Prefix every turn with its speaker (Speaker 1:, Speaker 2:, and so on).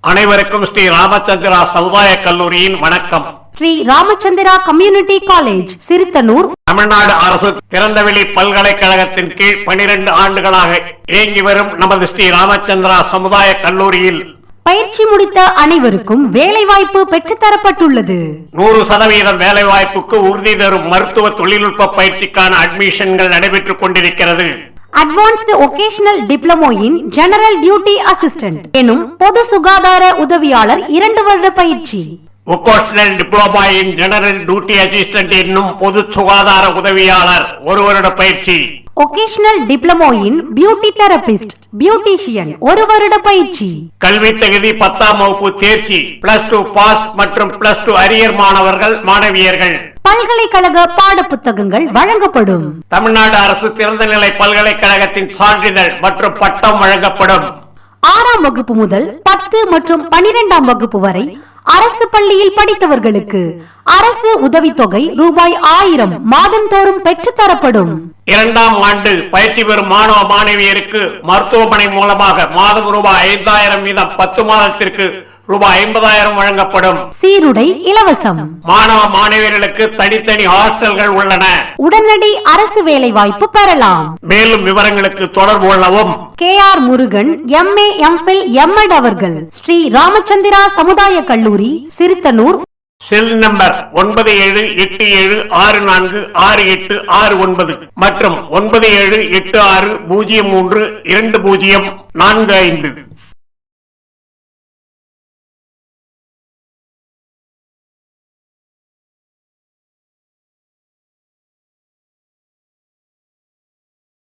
Speaker 1: அனைவருக்கும் ஸ்ரீ ராமச்சந்திரா சமுதாய கல்லூரியின் வணக்கம்.
Speaker 2: ஸ்ரீ ராமச்சந்திரா கம்யூனிட்டி காலேஜ் சிறுத்தனூர்
Speaker 1: தமிழ்நாடு அரசு திறந்தவெளி பல்கலைக்கழகத்தின் கீழ் 12 ஆண்டுகளாக இயங்கி வரும் நமது ஸ்ரீ ராமச்சந்திரா சமுதாய கல்லூரியில்
Speaker 2: பயிற்சி முடித்த அனைவருக்கும் வேலைவாய்ப்பு பெற்றுத்தரப்பட்டுள்ளது.
Speaker 1: 100% வேலைவாய்ப்புக்கு உறுதி தரும் மருத்துவ தொழில்நுட்ப பயிற்சிக்கான அட்மிஷன்கள் நடைபெற்றுக் கொண்டிருக்கிறது.
Speaker 2: Advanced vocational diploma in general duty assistant எனும் பொது சுகாதார உதவியாளர் 2 வருட பயிற்சி.
Speaker 1: Vocational diploma in general duty assistant என்னும் பொது சுகாதார உதவியாளர் 1 வருட பயிற்சி.
Speaker 2: Vocational diploma in beauty therapist beautician 1 வருட பயிற்சி.
Speaker 1: கல்வி தகுதி 10ஆம் வகுப்பு தேர்ச்சி, +2 பாஸ் மற்றும் +2 அரியர் மாணவர்கள் மாணவியர்கள்.
Speaker 2: பல்கலைக்கழக பாட புத்தகங்கள் வழங்கப்படும்.
Speaker 1: தமிழ்நாடு அரசு திறந்தநிலை பல்கலைக்கழகத்தின் சான்றிதழ் மற்றும் பட்டம் வழங்கப்படும்.
Speaker 2: 6ஆம் வகுப்பு முதல் 10 மற்றும் 12ஆம் வகுப்பு வரை அரசு பள்ளியில் படித்தவர்களுக்கு அரசு உதவித்தொகை ₹1000 மாதந்தோறும் பெற்றுத்தரப்படும்.
Speaker 1: 2ஆம் ஆண்டு பயிற்சி பெறும் மாணவ மாணவியருக்கு மருத்துவமனை மூலமாக மாதம் ₹5000 வீதம் 10 மாதத்திற்கு ₹50,000 வழங்கப்படும்.
Speaker 2: சீருடை இலவசம்.
Speaker 1: மாணவ மாணவியர்களுக்கு தனித்தனி ஹாஸ்டல்கள் உள்ளன.
Speaker 2: உடனடி அரசு வேலை வாய்ப்பு பெறலாம்.
Speaker 1: மேலும் விவரங்களுக்கு தொடர்பு கொள்ளவும்.
Speaker 2: KR Murugan MA MPhil MEd அவர்கள், ஸ்ரீ ராமச்சந்திரா சமுதாய கல்லூரி சிறுத்தனூர்.
Speaker 1: செல் நம்பர் 9787646869 மற்றும் 9786032045.